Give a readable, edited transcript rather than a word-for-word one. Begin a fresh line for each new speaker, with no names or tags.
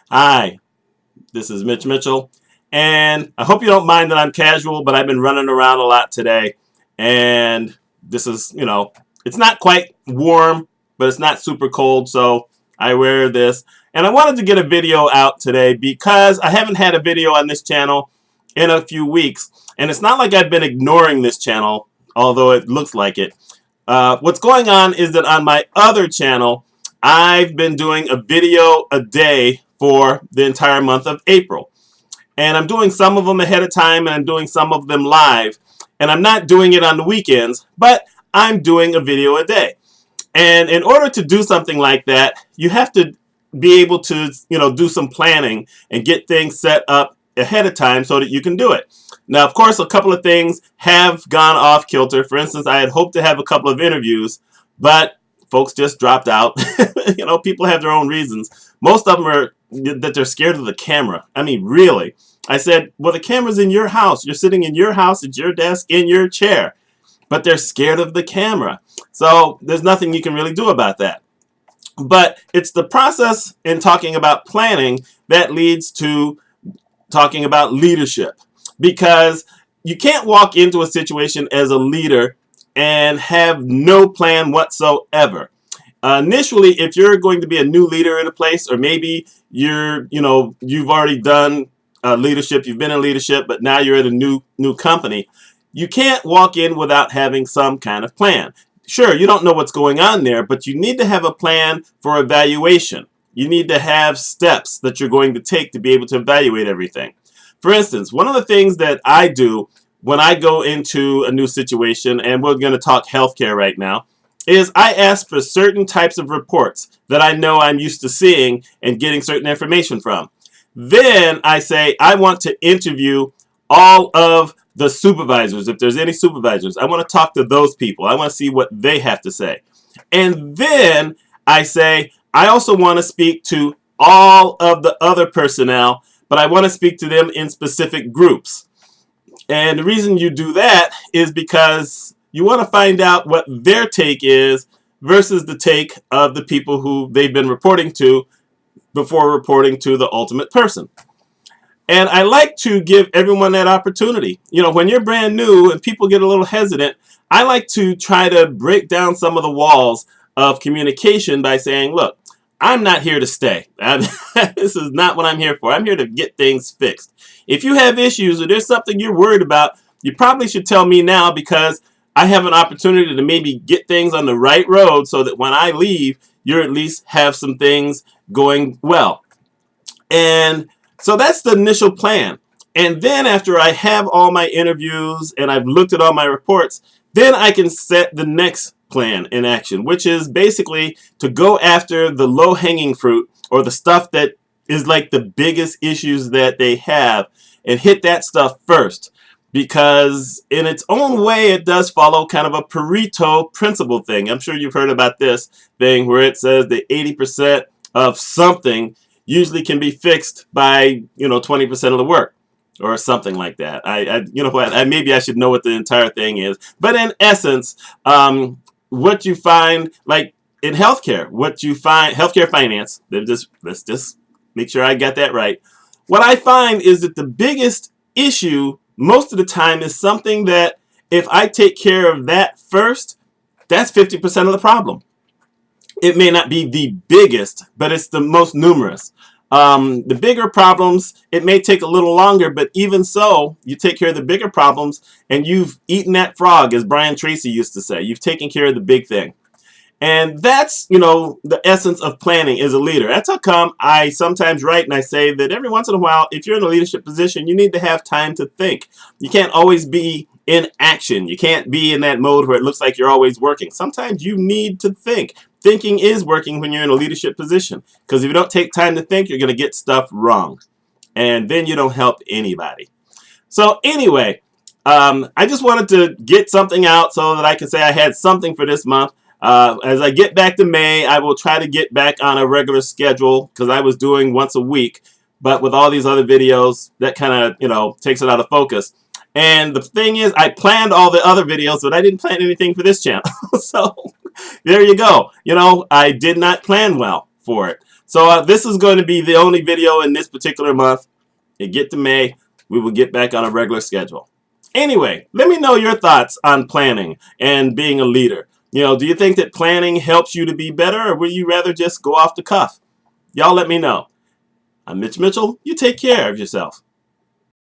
Hi, this is Mitch Mitchell, and I hope you don't mind that I'm casual, but I've been running around a lot today, and this is, it's not quite warm, but it's not super cold, so I wear this. And I wanted to get a video out today because I haven't had a video on this channel in a few weeks, and it's not like I've been ignoring this channel, although it looks like it. What's going on is that on my other channel, I've been doing a video a day for the entire month of April. And I'm doing some of them ahead of time and I'm doing some of them live. And I'm not doing it on the weekends, but I'm doing a video a day. And in order to do something like that, you have to be able to, do some planning and get things set up ahead of time so that you can do it. Now, of course, a couple of things have gone off kilter. For instance, I had hoped to have a couple of interviews, but folks just dropped out. People have their own reasons. Most of them are that they're scared of the camera. I mean, really. I said, well, the camera's in your house. You're sitting in your house at your desk in your chair, but they're scared of the camera. So there's nothing you can really do about that. But it's the process in talking about planning that leads to talking about leadership, because you can't walk into a situation as a leader and have no plan whatsoever. Initially, if you're going to be a new leader in a place, or maybe you've already done leadership, you've been in leadership, but now you're at a new company, you can't walk in without having some kind of plan. Sure, you don't know what's going on there, but you need to have a plan for evaluation. You need to have steps that you're going to take to be able to evaluate everything. For instance, one of the things that I do when I go into a new situation, and we're going to talk healthcare right now, is I ask for certain types of reports that I know I'm used to seeing and getting certain information from. Then I say I want to interview all of the supervisors, if there's any supervisors. I want to talk to those people. I want to see what they have to say. And then I say I also want to speak to all of the other personnel, but I want to speak to them in specific groups. And the reason you do that is because you want to find out what their take is versus the take of the people who they've been reporting to before reporting to the ultimate person. And I like to give everyone that opportunity. When you're brand new and people get a little hesitant, I like to try to break down some of the walls of communication by saying, look, I'm not here to stay. This is not what I'm here for. I'm here to get things fixed. If you have issues or there's something you're worried about, you probably should tell me now, because I have an opportunity to maybe get things on the right road so that when I leave, you at least have some things going well. And so that's the initial plan. And then after I have all my interviews and I've looked at all my reports, then I can set the next plan in action, which is basically to go after the low-hanging fruit, or the stuff that is like the biggest issues that they have, and hit that stuff first. Because in its own way, it does follow kind of a Pareto principle thing. I'm sure you've heard about this thing where it says that 80% of something usually can be fixed by 20% of the work, or something like that. Maybe I should know what the entire thing is, but in essence, what you find, like in healthcare, healthcare finance. Let's just make sure I got that right. What I find is that the biggest issue most of the time is something that if I take care of that first, that's 50% of the problem. It may not be the biggest, but it's the most numerous. The bigger problems, it may take a little longer, but even so, you take care of the bigger problems and you've eaten that frog, as Brian Tracy used to say. You've taken care of the big thing. And that's, the essence of planning as a leader. That's how come I sometimes write and I say that every once in a while, if you're in a leadership position, you need to have time to think. You can't always be in action. You can't be in that mode where it looks like you're always working. Sometimes you need to think. Thinking is working when you're in a leadership position, because if you don't take time to think, you're going to get stuff wrong. And then you don't help anybody. So anyway, I just wanted to get something out so that I can say I had something for this month. As I get back to May, I will try to get back on a regular schedule, because I was doing once a week. But with all these other videos, that kind of, takes it out of focus. And the thing is, I planned all the other videos, but I didn't plan anything for this channel. So there you go. I did not plan well for it. So this is going to be the only video in this particular month. It get to May, we will get back on a regular schedule. Anyway, let me know your thoughts on planning and being a leader. Do you think that planning helps you to be better, or would you rather just go off the cuff? Y'all let me know. I'm Mitch Mitchell. You take care of yourself.